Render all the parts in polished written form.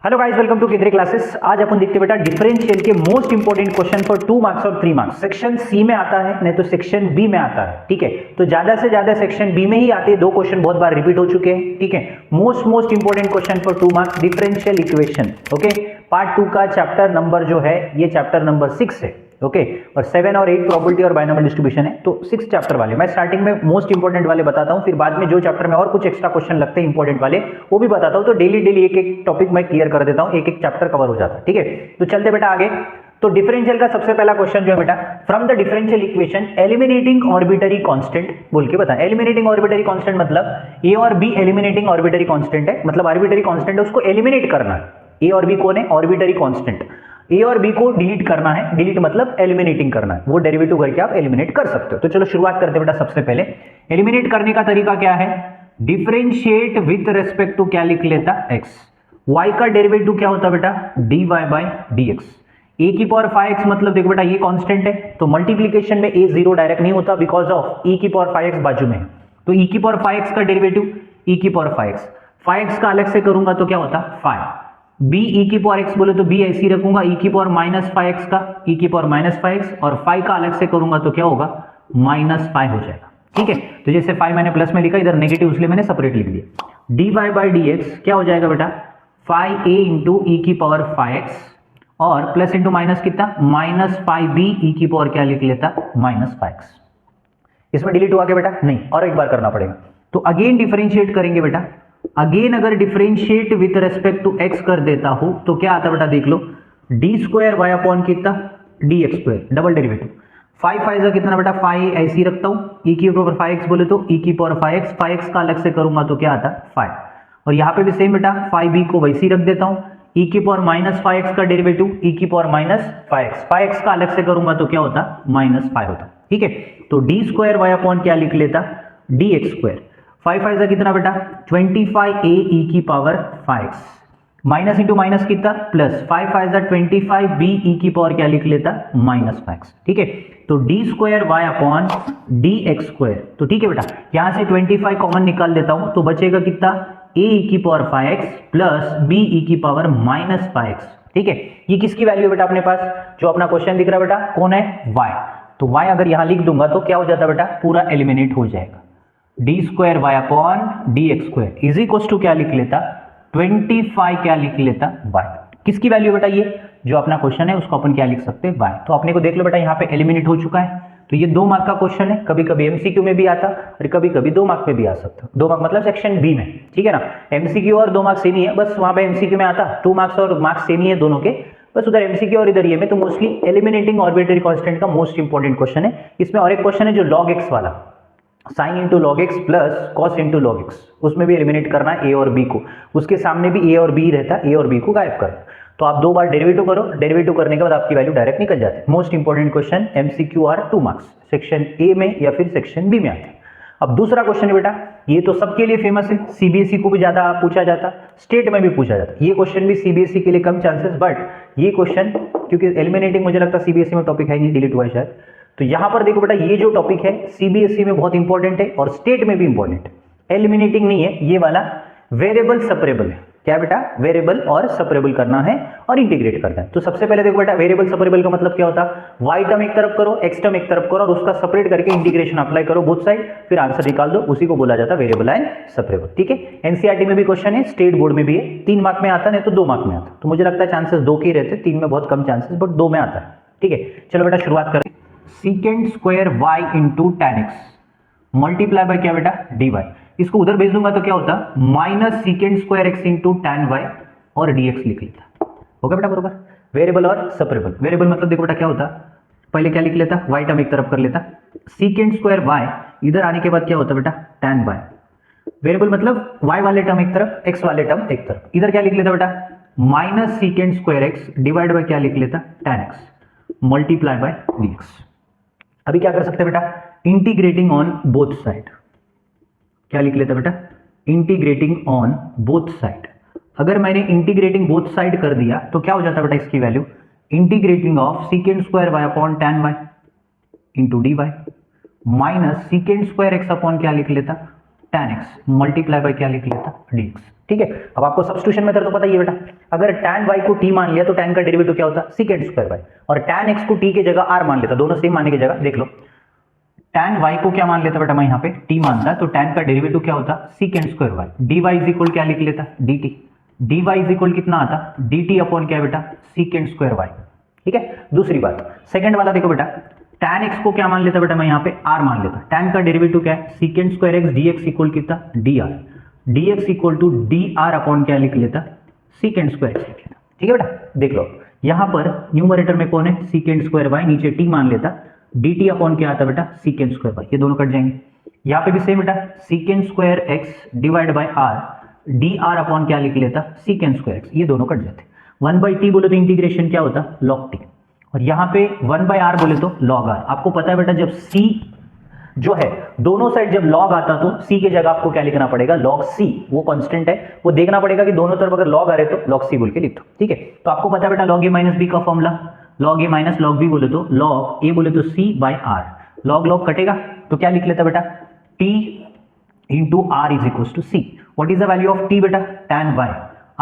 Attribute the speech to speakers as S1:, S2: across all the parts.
S1: Hello guys, welcome to Kendriya classes. आज अपन देखते बेटा डिफरेंशियल के most important question for 2 marks और 3 मार्क्स। सेक्शन सी में आता है, नहीं तो सेक्शन बी में आता है। ठीक है, तो ज्यादा से ज्यादा सेक्शन बी में ही आते हैं। दो क्वेश्चन बहुत बार रिपीट हो चुके हैं। ठीक है, most important question for 2 marks differential equation. Okay, part 2 का चैप्टर नंबर जो है ये चैप्टर नंबर 6 है। ओके, और 7 और 8 प्रोबेबिलिटी और बायनोमियल डिस्ट्रीब्यूशन है। तो 6 चैप्टर वाले मैं स्टार्टिंग में मोस्ट इंपोर्टेंट वाले बताता हूं, फिर बाद में जो चैप्टर में और कुछ एक्स्ट्रा क्वेश्चन लगते हैं इंपोर्टेंट वाले वो भी बताता हूं। तो डेली एक एक टॉपिक मैं क्लियर कर देता हूं, एक एक चैप्टर कवर हो जाता है। ठीक है, तो चलते बेटा आगे। तो डिफरेंशियल का सबसे पहला क्वेश्चन जो है बेटा, from the differential equation eliminating arbitrary constant बोल के बता। एलिमिनेटिंग ऑर्बिटरी कांस्टेंट मतलब ए और बी एलिमिनेटिंग ऑर्बिटरी कांस्टेंट है, मतलब आर्बिटरी कांस्टेंट है, उसको एलिमिनेट करना है। ए और बी कौन है? Arbitrary constant. ए और बी को डिलीट करना है, डिलीट मतलब एलिमिनेटिंग करना है, वो डेरिवेटिव करके आप एलिमिनेट कर सकते हो। तो चलो शुरुआत करते हैं बेटा। सबसे पहले एलिमिनेट करने का तरीका क्या है? डिफरेंशिएट विथ रेस्पेक्ट टू क्या लिख लेता? एक्स। वाई का डेरिवेटिव क्या होता बेटा? dy by d x. A की पावर 5x मतलब देखो बेटा ये कांस्टेंट है, तो मल्टीप्लीकेशन में ए जीरो डायरेक्ट नहीं होता बिकॉज ऑफ e की पावर 5x बाजू में है। तो e की पावर 5x का डेरिवेटिव e की पावर 5x, 5x का अलग से करूंगा तो क्या होता? 5। b e की पावर x बोले तो b ऐसी रखूंगा, e की पावर माइनस 5x का e की पावर माइनस 5x, और 5 का अलग से करूंगा तो क्या होगा? माइनस 5 हो जाएगा। ठीक है, तो जैसे 5 मैंने प्लस में लिखा, इधर नेगेटिव इसलिए मैंने सेपरेट लिख दिया। dy बाई डी एक्स क्या हो जाएगा बेटा? 5a इंटू ई की पावर 5x, और प्लस इंटू माइनस कितना? माइनस 5b ई की पावर क्या लिख लेता? Minus 5x। इसमें डिलीट हुआ क्या बेटा? नहीं, और एक बार करना पड़ेगा। तो अगेन डिफरेंशिएट करेंगे बेटा। अगेन अगर differentiate with respect to x कर देता हूं तो क्या आता बेटा? देख लो, डी स्क्वायर वाई अपॉन कितना? D x square, double derivative. 5 5 कितना बेटा? 5 ऐसे ही रखता हूं। ई की पावर 5x बोले तो ई की पावर 5x, 5x का अलग से करूंगा तो क्या आता? 5। और यहां पे भी सेम बेटा, 5b को वैसे ही रख देता हूं। ई की पावर माइनस 5x का डेरिवेटिव ई की पावर माइनस 5x, 5x का अलग से करूंगा तो क्या होता? माइनस 5 होता। ठीक है, तो डी स्क्वायर वाई अपॉन क्या लिख लेता? D x square. 5 5 कितना बेटा? 25a ई की power 5x, minus into minus कितना? प्लस। 5 5 25b ई की पावर क्या लिख लेता? Minus 5x। ठीक है, तो d square y upon d x square. तो ठीक है बेटा, यहां से 25 कॉमन निकाल देता हूं तो बचेगा कितना? a ई की पावर 5x प्लस b ई की पावर माइनस 5x। ठीक है, ये किसकी वैल्यू है बेटा अपने पास? जो अपना क्वेश्चन दिख रहा है बेटा, कौन है? y। तो y अगर यहां लिख दूंगा तो क्या हो जाता बेटा? पूरा एलिमिनेट हो जाएगा। D square y upon d x square is equal to क्या लिख लेता? 25 क्या लिख लेता? y। किसकी वैल्यू बेटा? ये जो अपना क्वेश्चन है उसको अपन क्या लिख सकते हैं? y। तो अपने को देख लो बेटा, यहाँ पे एलिमिनेट हो चुका है। तो ये 2 मार्क का क्वेश्चन है, कभी कभी एमसीक्यू में भी आता और कभी कभी 2 मार्क में भी आ सकता। 2 मार्क मतलब सेक्शन बी में। ठीक है ना, एमसीक्यू और 2 मार्क सेम ही है, बस वहां पे एमसीक्यू में आता 2 मार्क्स और मार्क्स सेम ही है दोनों के, बस उधर एमसीक्यू और इधर ये में। तो मोस्टली एलिमिनेटिंग ऑर्बिटरी कांस्टेंट का मोस्ट इंपोर्टेंट क्वेश्चन है। इसमें और एक क्वेश्चन है जो लॉग एक्स वाला, sine into log x plus cos into log x, उसमें भी एलिमिनेट करना है ए और बी को। उसके सामने भी ए और बी रहता है, ए और बी को गायब करना। तो आप 2 बार डेरिवेटिव करो, डेरिवेटिव करने के बाद आपकी वैल्यू डायरेक्ट निकल जाती है। Most important question MCQ are 2 marks, section A में या फिर सेक्शन बी में आते हैं। अब दूसरा क्वेश्चन है बेटा, ये तो सबके लिए फेमस है, सीबीएसई को भी ज्यादा पूछा जाता, स्टेट में भी पूछा जाता। ये क्वेश्चन भी सीबीएसई के लिए कम चांसेस, बट ये क्वेश्चन क्योंकि एलिमिनेटिंग मुझे लगता है सीबीएसई में टॉपिक है नहीं, डिलीट हुआ है शायद। तो यहां पर देखो बेटा, ये जो टॉपिक है सीबीएसई में बहुत इंपॉर्टेंट है और स्टेट में भी इंपॉर्टेंट है। एलिमिनेटिंग नहीं है ये वाला, वेरिएबल सेपरेबल है। क्या बेटा? वेरिएबल और सेपरेबल करना है और इंटीग्रेट करना है। तो सबसे पहले देखो बेटा, वेरिएबल सेपरेबल का मतलब क्या होता है? वाई टर्म एक तरफ करो, एक्स टर्म एक तरफ करो और उसका सेपरेट करके इंटीग्रेशन अप्लाई करो बोथ साइड, फिर आंसर निकाल दो। उसी को बोला जाता है वेरिएबल एंड सेपरेबल। ठीक है, एनसीईआरटी में भी क्वेश्चन है, स्टेट बोर्ड में भी है। 3 मार्क में आता नहीं तो 2 मार्क में आता। तो मुझे लगता है चांसेस 2 के ही रहते, 3 में बहुत कम चांसेस, बट 2 में आता है। ठीक है, चलो बेटा शुरुआत करें। Secant square y into tan x multiply by क्या बेटा? D y. इसको उधर भेज दूंगा तो क्या होता? Minus secant square x into tan y और डी एक्स लिख लेता। हो गया बेटा बरोबर? वेरिएबल और सेपरेबल। वेरिएबल मतलब देखो बेटा क्या होता, पहले क्या लिख लेता? वाई टर्म एक तरफ कर लेता, सीकेंट स्क्वायर वाई इधर आने के बाद क्या होता बेटा? Tan y. वेरिएबल मतलब वाई वाले टर्म एक तरफ, एक्स वाले टर्म एक तरफ। इधर क्या लिख लेता बेटा? Minus secant square x divide by क्या लिख लेता? Ten x multiply bye D x. अभी क्या कर सकते हैं बेटा? Integrating on both side. क्या लिख लेते बेटा? Integrating on both side. अगर मैंने इंटीग्रेटिंग बोथ साइड कर दिया तो क्या हो जाता बेटा इसकी value? Integrating of secant square y upon tan y into d y minus secant square x upon क्या लिख लेता? tan x मल्टीप्लाई बाय क्या लिख लेता dx। ठीक है, अब आपको सब्स्टिट्यूशन मेथड तो पता ही है बेटा, अगर tan y को t मान लिया तो tan का डेरिवेटिव क्या होता secant स्क्वायर y, और tan x को t की जगह r मान लेता, दोनों सेम मानने की जगह देख लो, tan y को क्या मान लेता बेटा, मैं यहाँ पे t मानता, तो tan का डेरिवेटिव क्या होता secant square y, dy is equal क्या लिख लेता dt, dy इज इक्वल कितना आता dt अपॉन क्या बेटा secant स्क्वायर y। ठीक है, दूसरी बात सेकंड वाला देखो बेटा, tan x को क्या मान लेता बेटा, मैं यहाँ पे r मान लेता, tan का डेरिवेटिव क्या है secant square x dx equal कितना dr, dx equal to dr upon क्या लिख लेता secant स्क्वायर x लिख लेता। ठीक है बेटा, देख लो यहाँ पर न्यूमरेटर में कौन है secant स्क्वायर y, नीचे t मान लेता, dt अपॉन क्या आता बेटा secant स्क्वायर y, ये दोनों कट जाएंगे। यहाँ पे भी सेम बेटा secant square x divide by r, dr upon क्या लिख लेता secant स्क्वायर x, ये दोनों कट जाते। 1/t बोले तो इंटीग्रेशन क्या होता log t, और यहाँ पे 1/r बोले तो log r। आपको पता है बेटा जब c जो है दोनों साइड जब log आता तो c की जगह आपको क्या लिखना पड़ेगा log c, वो कांस्टेंट है, वो देखना पड़ेगा कि दोनों तरफ अगर log आ रहे तो log c बोल के लिख दो। ठीक है, तो आपको पता है बेटा log a माइनस b का formula, log a minus log b बोले तो log a बोले तो c by r, log log कटेगा तो क्या लिख लेता बेटा t into r is equal to c। What is the value of t बेटा tan y,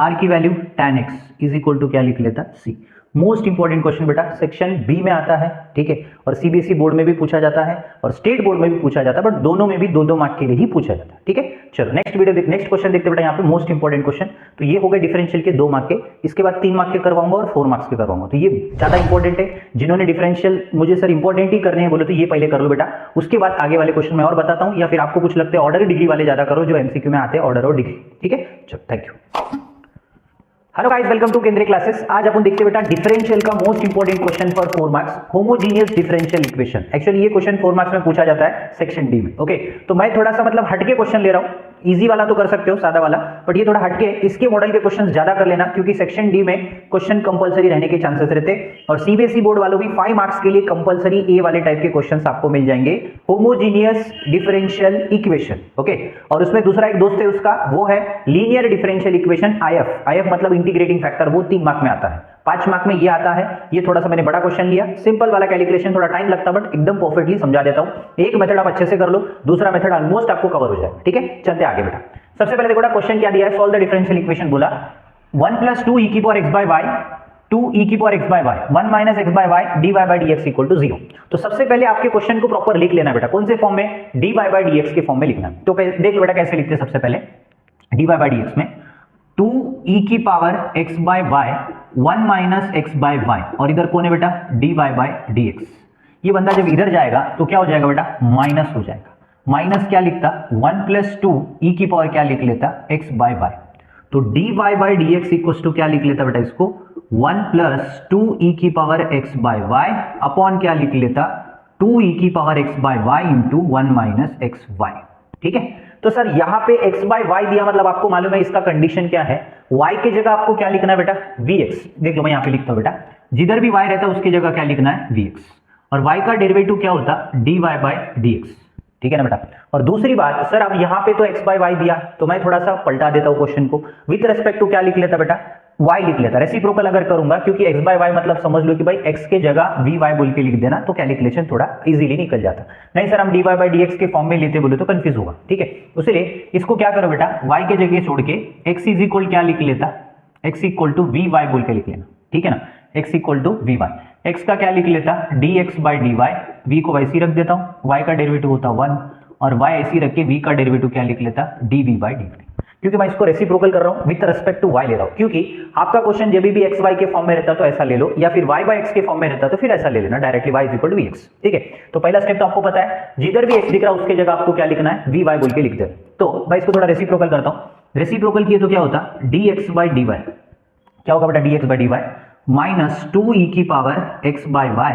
S1: r की वैल्यू tan x is equal to क्या लिख लेता c। मोस्ट इंपॉर्टेंट क्वेश्चन बेटा सेक्शन बी में आता है। ठीक है, और सीबीएसई बोर्ड में भी पूछा जाता है और स्टेट बोर्ड में भी पूछा जाता है, बट दोनों में भी 2-2 मार्क के लिए ही पूछा जाता है। ठीक है, चलो नेक्स्ट नेक्स्ट क्वेश्चन देखते बेटा, यहाँ पे मोस्ट इंपॉर्टेंट क्वेश्चन, तो ये हो गए डिफरेंशियल के 2 मार्क के, इसके बाद 3 मार्क के करवाऊंगा और 4 मार्क्स के करवाऊंगा, तो ये ज्यादा इंपॉर्टेंट है। जिन्होंने डिफरेंशियल मुझे सर इंपॉर्टेंट ही करने हैं बोले तो ये पहले कर लो बेटा, उसके बाद आगे वाले क्वेश्चन मैं और बताता हूँ, या फिर आपको कुछ लगता है ऑर्डर डिग्री वाले ज्यादा करो जो एमसीक्यू में आते हैं ऑर्डर और डिग्री। ठीक है, चलो thank you. Hello guys, welcome to Kendriya classes. आज अपन देखते बेटा डिफरेंशियल का most important question for 4 marks, homogeneous differential equation. Actually ये क्वेश्चन 4 मार्क्स में पूछा जाता है सेक्शन डी में। ओके, तो मैं थोड़ा सा मतलब हटके क्वेश्चन ले रहा हूँ, इजी वाला तो कर सकते हो सादा वाला, बट ये थोड़ा हटके, इसके मॉडल के क्वेश्चन ज्यादा कर लेना, क्योंकि सेक्शन डी में क्वेश्चन कंपलसरी रहने के चांसेस रहते, और सीबीएसई बोर्ड वालों भी 5 मार्क्स के लिए कंपलसरी ए वाले टाइप के क्वेश्चंस आपको मिल जाएंगे, होमोजीनियस डिफरेंशियल इक्वेशन। ओके, और उसमें दूसरा एक दोस्त है उसका, वो है linear differential equation if. If मतलब इंटीग्रेटिंग फैक्टर, वो 3 मार्क में आता है, 5 मार्क में ये आता है। ये थोड़ा सा मैंने बड़ा क्वेश्चन लिया, सिंपल वाला कैलकुलेशन, थोड़ा टाइम लगता बट एकदम परफेक्टली समझा देता हूं। एक मेथड आप अच्छे से कर लो, दूसरा मेथड ऑलमोस्ट आपको कवर हो जाए। ठीक है, चलते आगे बेटा। सबसे पहले देखो क्वेश्चन क्या दिया है, सॉल्व द डिफरेंशियल इक्वेशन बोला 1 + 2 e की power x by y 2 e की power x by y 1 - x by y dy by dx equal to 0। तो सबसे पहले आपके क्वेश्चन को प्रॉपर लिख लेना बेटा, कौन से फॉर्म में, dy by dx के फॉर्म में लिखना। तो देख लो बेटा कैसे लिखते हैं। सबसे पहले dy by dx में 2 e की power x by y 1 - x by y, और इधर कौन है बेटा dy by dx। ये बंदा जब इधर जाएगा तो क्या हो जाएगा बेटा माइनस हो जाएगा, माइनस क्या लिखता 1 + 2 e की पावर क्या लिख लेता x by y, तो dy by dx equal to क्या लिख लेता बेटा इसको 1 + 2 e की power x by y upon क्या लिख लेता 2 e की power x by y into 1 - xy। ठीक है, तो सर यहाँ पे x by y दिया, मतलब आपको मालूम है इसका कंडीशन क्या है, y की जगह आपको क्या लिखना है बेटा vx। देख लो मैं यहाँ पे लिखता हूँ बेटा, जिधर भी y रहता है उसकी जगह क्या लिखना है vx, और y का डेरिवेटिव क्या होता dy by dx। ठीक है ना बेटा। और दूसरी बात सर, अब यहाँ पे तो x by y दिया, तो मैं थोड़ा सा पलटा देता हूँ क्वेश्चन को, विथ रेस्पेक्ट टू क्या लिख लेता बेटा y लिख लेता, रेसिप्रोकल अगर करूंगा, क्योंकि x by y मतलब समझ लो कि भाई x के जगह vy बोल के लिख देना, तो कैलकुलेशन थोड़ा इजीली निकल जाता। नहीं सर हम dy by dx के फॉर्म में लेते बोले तो कंफ्यूज होगा। ठीक है, इसलिए इसको क्या करो बेटा y के जगह छोड़ के x इज इक्वल क्या लिख लेता, x इक्वल टू vy बोल के लिख लेना। ठीक है ना, x equal to vy, x का क्या लिख लेता dx by dy, v को वैसे ही रख देता हूं, y का डेरिवेटिव होता 1, और y ऐसे ही रख के v का डेरिवेटिव क्या लिख लेता dv by dt। क्योंकि मैं इसको रेसिप्रोकल कर रहा हूं, विद रिस्पेक्ट टू y ले रहा हूं, क्योंकि आपका क्वेश्चन जब भी x y के फॉर्म में रहता तो ऐसा ले लो, या फिर y by x के फॉर्म में रहता तो फिर ऐसा ले लेना directly y equal to vx। ठीक है, तो पहला स्टेप तो आपको पता है, जिधर भी x दिख रहा है उसके जगह आपको क्या लिखना है vy बोल के लिख दे। तो मैं इसको थोड़ा रेसिप्रोकल करता हूं, रेसिप्रोकल किए तो क्या होता dx by dy, क्या होगा बेटा dx by dy minus 2 e की power x by y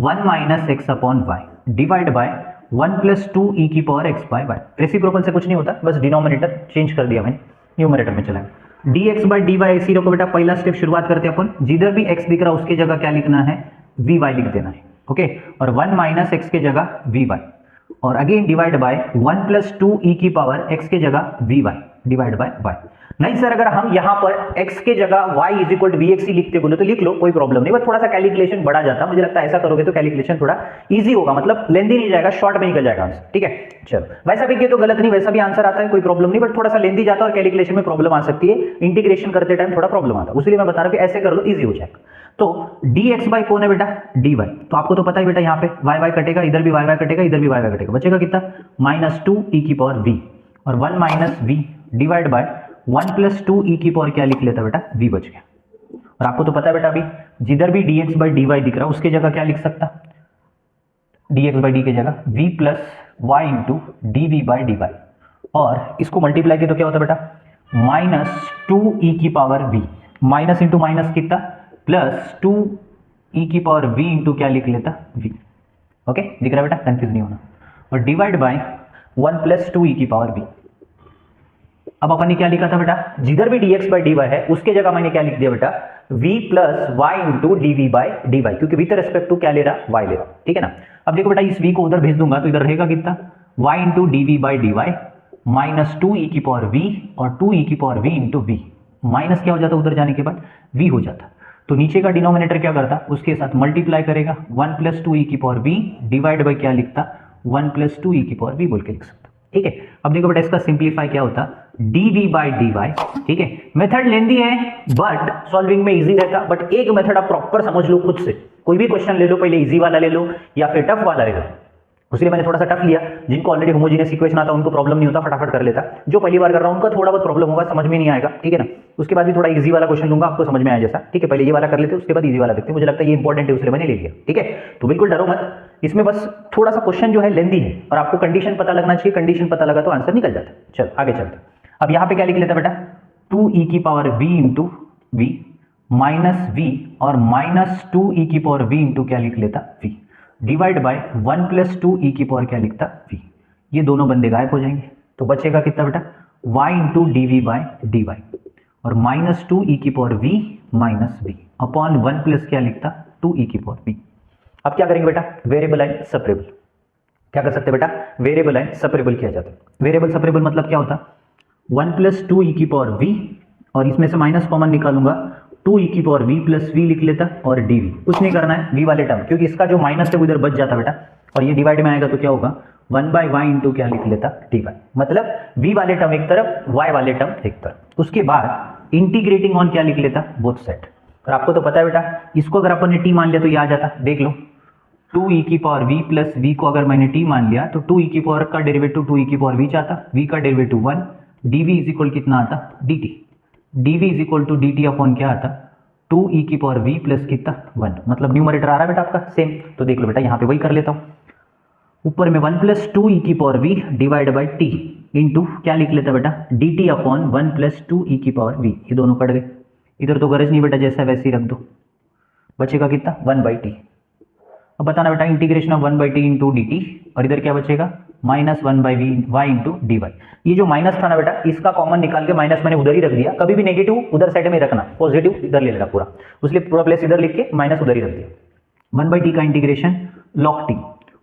S1: 1 - x upon y divide by 1 + 2 e की power x by y। Reciprocal से कुछ नहीं होता, बस डिनोमिनेटर चेंज कर दिया मैंने, न्यूमरेटर में चला dx by dy ऐसी रखो बेटा। पहला स्टेप शुरुआत करते हैं अपन, जिधर भी x दिख रहा है उसकी जगह क्या लिखना है vy लिख देना है। ओके, और 1 - x के जगह vy, और अगेन डिवाइड बाय 1 + 2 e की पावर x के जगह vy डिवाइड बाय y। नहीं सर, अगर हम यहाँ पर x के जगह y is equal to vx ही लिखते बोले तो लिख लो, कोई प्रॉब्लम नहीं, बट थोड़ा सा कैलकुलेशन बढ़ा जाता, मुझे लगता है ऐसा करोगे तो कैलकुलेशन थोड़ा इजी होगा, मतलब लेंदी नहीं जाएगा, शॉर्ट में निकल जाएगा आंसर। ठीक है, चलो वैसा भी किया तो गलत नहीं, वैसा भी आंसर आता है, कोई प्रॉब्लम नहीं, बट थोड़ा सा लेंदी जाता है और कैलकुलेशन में प्रॉब्लम आ सकती है, इंटीग्रेशन करते टाइम थोड़ा प्रॉब्लम आता है, इसलिए मैं बता रहा हूँ कि ऐसे कर लो, ईजी हो जाएगा। तो dx बाई कौन है बेटा, dy, तो आपको तो पता है बेटा यहाँ पे y y कटेगा, इधर भी y y कटेगा, इधर भी y y कटेगा, बचेगा कितना -2 e की पावर v और 1 minus v divide by 1 plus 2 e की पावर क्या लिख लेता बेटा, v बच गया। और आपको तो पता है बेटा अभी जिधर भी dx बाई dy दिख रहा है उसके जगह क्या लिख सकता, dx बाई डी के जगह v plus y into dv by dy, और इसको मल्टीप्लाई किया तो क्या होता बेटा -2 e की power v, minus into minus कितना प्लस 2 e की पावर v इंटू क्या लिख लेता v। ओके, दिख रहा है बेटा, कंफ्यूज नहीं होना, और डिवाइड बाय 1 प्लस 2 e की पावर v। अब अपन ने क्या लिखा था बेटा, जिधर भी dx बाई dy है उसके जगह मैंने क्या लिख दिया बेटा v plus y into dv by dy, क्योंकि विथ रेस्पेक्ट टू क्या ले रहा, y ले रहा, ठीक है ना। अब देखो बेटा इस v को उधर भेज दूंगा तो इधर रहेगा कितना y into dv by dy minus 2 e की पावर v और 2 e की power v into v, minus क्या हो जाता उधर जाने के बाद v हो जाता, तो नीचे का डिनोमिनेटर क्या करता उसके साथ मल्टीप्लाई करेगा 1 प्लस 2 e की पावर v डिवाइड बाई क्या लिखता 1 प्लस 2 e की पावर v बोल के लिख सकता। ठीक है, अब देखो बेटा इसका सिंप्लीफाई क्या होता dv बाई dy। ठीक है, मेथड लेंदी है बट सॉल्विंग में इजी रहता, बट एक मेथड आप प्रॉपर समझ लो खुद से, कोई भी क्वेश्चन ले लो, पहले इजी वाला ले लो या फिर टफ वाला ले लो, उसलिए मैंने थोड़ा सा टफ लिया, जिनको ऑलरेडी होमोजेनियस इक्वेशन आता उनको प्रॉब्लम नहीं होता, फटाफट कर लेता, जो पहली बार कर रहा हूं उनका थोड़ा बहुत प्रॉब्लम होगा, समझ में नहीं आएगा, ठीक है ना। उसके बाद भी थोड़ा इजी वाला क्वेश्चन लूंगा, आपको समझ में आया जैसा, ठीक है, पहले ये वाला कर लेते उसके बाद इजी वाला देखते, मुझे लगता है ये इंपॉर्टेंट है इसलिए मैंने ले लिया। ठीक है, तो बिल्कुल डरो मत, इसमें बस थोड़ा सा क्वेश्चन जो है लेंदी है और आपको कंडीशन पता लगना चाहिए, कंडीशन पता लगा तो आंसर निकल जाता है। चल आगे चलते, अब यहाँ पे क्या लिख लेता बेटा 2 e की power v into v minus v और माइनस 2 e की पावर v इंटू क्या लिख लेता v divide by 1 plus 2 e की पावर क्या लिखता v, ये दोनों बंदे गायब हो जाएंगे, तो बचेगा कितना बेटा y into dv by dy और माइनस 2 e की power v minus v upon 1 plus क्या लिखता 2 e की पावर v। अब क्या करेंगे बेटा, वेरिएबल एंड सेपरेबल, क्या कर सकते बेटा, वेरिएबल एंड सेपरेबल किया जाता है। वेरिएबल सेपरेबल मतलब क्या होता 1 प्लस 2 e की पावर v और इसमें से माइनस कॉमन निकालूंगा 2 e की पावर v प्लस v लिख लेता और dv, कुछ नहीं करना है v वाले टर्म, क्योंकि इसका जो माइनस है वो इधर बच जाता बेटा, और ये डिवाइड में आएगा तो क्या होगा 1 बाई वाई इंटू क्या लिख लेता dy, मतलब v वाले टर्म एक तरफ y वाले टर्म एक तरफ, उसके बाद इंटीग्रेटिंग ऑन क्या लिख लेता बोथ साइड। और आपको तो पता है बेटा इसको अगर अपन ने t मान लिया तो ये आ जाता, देख लो 2 e की पावर v प्लस v को अगर मैंने t मान लिया तो 2 e की पावर का डेरिवेटिव 2 e की पावर v चाहता, v का डेरिवेटिव 1, dv इज इक्वल कितना आता dt, dv is equal to dt upon क्या आता 2 e की पावर v प्लस कितना 1, मतलब न्यूमरेटर आ रहा है बेटा आपका सेम, तो देख लो बेटा यहाँ पे वही कर लेता हूँ, ऊपर में 1 प्लस 2 e की power v divide by t into क्या लिख लेता बेटा dt अपॉन 1 प्लस 2 e की पावर v, ये दोनों कट गए, इधर तो गरज नहीं बेटा, जैसा वैसे ही रख दो, बचेगा कितना 1 बाई टी। अब बताना बेटा integration of 1 by t into d t, और इधर क्या बचेगा minus 1 by v y into d y. ये जो माइनस था ना बेटा इसका कॉमन निकाल के माइनस मैंने उधर ही रख दिया, कभी भी नेगेटिव उधर साइड में रखना, पॉजिटिव इधर ले लेना पूरा, उसलिए पूरा प्लेस इधर लिख के माइनस उधर ही रख दिया। 1 बाई टी का इंटीग्रेशन लॉग टी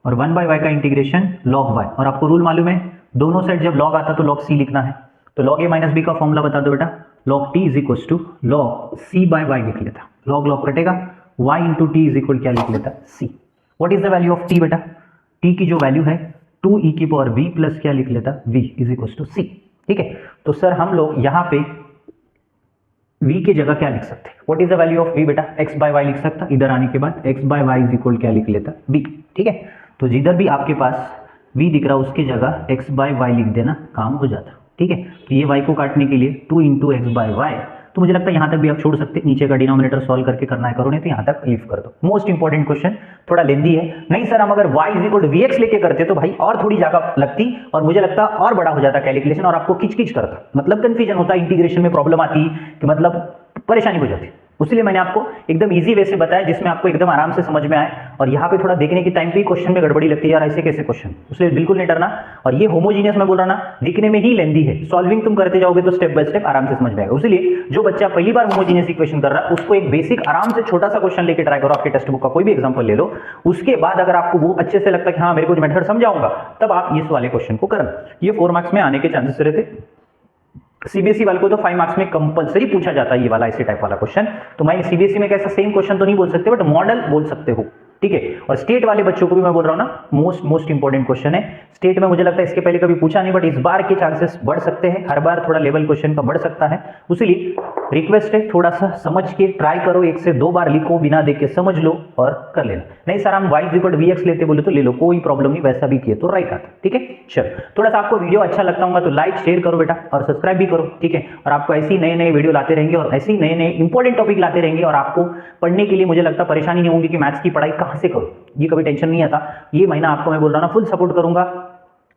S1: और 1 बाई वाई का इंटीग्रेशन लॉग वाई, और आपको रूल मालूम है दोनों साइड जब लॉग आता तो लॉग सी लिखना है, तो लॉग ए माइनस बी का फॉर्मूला बता दो बेटा, log t is equal to log c by y लिख लेता, लॉग लॉग कटेगा, y into t is equal क्या लिख लेता c. What is the value of t बेटा, टी की जो वैल्यू है 2 e की पावर v प्लस क्या लिख लेता v इज इक्वल टू सी। ठीक है, तो सर हम लोग यहाँ पे v की जगह क्या लिख सकते हैं, what is the value of v बेटा x बाय y लिख सकता, इधर आने के बाद x by y is equal क्या लिख लेता v। ठीक है, तो जिधर भी आपके पास v दिख रहा उसकी जगह x बाय y लिख देना, काम हो जाता। ठीक है, तो ये y को काटने के लिए 2 इंटू एक्स बाय वाई, तो मुझे लगता है यहाँ तक भी आप छोड़ सकते, नीचे का डिनोमिनेटर सॉल्व करके करना है करो, नहीं तो यहाँ तक लीव कर दो। मोस्ट इंपॉर्टेंट क्वेश्चन, थोड़ा लेंदी है, नहीं सर हम अगर y is equal to vx लेके करते तो भाई और थोड़ी जगह लगती और मुझे लगता और बड़ा हो जाता कैलकुलेशन और आपको किच किच करता, मतलब कंफ्यूजन होता, इंटीग्रेशन में प्रॉब्लम आती कि मतलब परेशानी हो जाती, उसलिए मैंने आपको एकदम इजी वे से बताया जिसमें आपको एकदम आराम से समझ में आए। और यहाँ पे थोड़ा देखने के टाइम पे क्वेश्चन में गड़बड़ी लगती है यार ऐसे कैसे क्वेश्चन, उसलिए बिल्कुल नहीं डरना। और ये होमोजीनियस मैं बोल रहा ना, दिखने में ही लेंदी है, सॉल्विंग तुम करते जाओगे तो स्टेप बाय स्टेप आराम से समझ में आएगा। इसलिए जो बच्चा पहली बार होमोजीनियस इक्वेशन कर रहा है उसको एक बेसिक आराम से छोटा सा क्वेश्चन लेके ट्राई करो, आपके टेक्स्ट बुक का कोई भी एग्जाम्पल ले लो, उसके बाद अगर आपको वो अच्छे से लगता है कि हाँ मेरे को मेथड समझाऊंगा, तब आप इस वाले क्वेश्चन को करना, ये 4 मार्क्स में आने के चांसेस रहते। सीबीएसई वाले को तो 5 मार्क्स में कंपलसरी पूछा जाता है ये वाला ऐसे टाइप वाला क्वेश्चन। तो मैं सीबीएसई में कैसा सेम क्वेश्चन तो नहीं बोल सकते, बट मॉडल बोल सकते हो, ठीक है। और स्टेट वाले बच्चों को भी मैं बोल रहा हूं ना, मोस्ट इंपॉर्टेंट क्वेश्चन है। स्टेट में मुझे लगता है इसके पहले कभी पूछा नहीं, बट इस बार के चांसेस बढ़ सकते हैं, हर बार थोड़ा लेवल क्वेश्चन का बढ़ सकता है। इसलिए रिक्वेस्ट है, थोड़ा सा समझ के ट्राई करो, 1 से 2 बार लिखो, बिना देख के समझ लो और कर लेना। नहीं सर हम y = vx लेते बोले तो ले लो, कोई प्रॉब्लम नहीं, वैसा भी किए तो राइट आता, ठीक है। चलो थोड़ा सा आपको वीडियो अच्छा लगता होगा तो लाइक शेयर करो बेटा, और सब्सक्राइब भी करो, ठीक है। और आपको ऐसी नए वीडियो लाते रहेंगे, और ऐसे नए इंपॉर्टेंट टॉपिक लाते रहेंगे, और आपको पढ़ने के लिए मुझे लगता परेशानी नहीं होगी कि मैथ्स की पढ़ाई कहां से करो, ये कभी टेंशन नहीं आता। ये महीना आपको मैं बोल रहा हूं ना, फुल सपोर्ट करूंगा,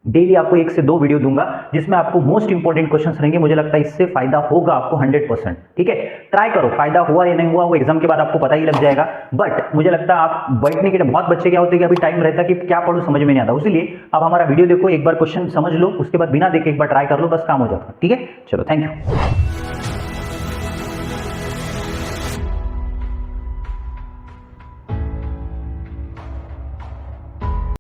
S1: डेली आपको 1 से 2 वीडियो दूंगा जिसमें आपको मोस्ट इंपॉर्टेंट क्वेश्चंस रहेंगे। मुझे लगता है इससे फायदा होगा आपको 100%, ठीक है। ट्राई करो, फायदा हुआ या नहीं हुआ वो एग्जाम के बाद आपको पता ही लग जाएगा। बट मुझे लगता है आप बैठने के लिए, बहुत बच्चे क्या होते हैं कि अभी टाइम रहता है कि क्या पढ़ूं समझ में नहीं आता, इसलिए आप हमारा वीडियो देखो, एक बार क्वेश्चन समझ लो, उसके बाद बिना देखे एक बार ट्राई कर लो, बस काम हो जाता है, ठीक है। चलो थैंक यू।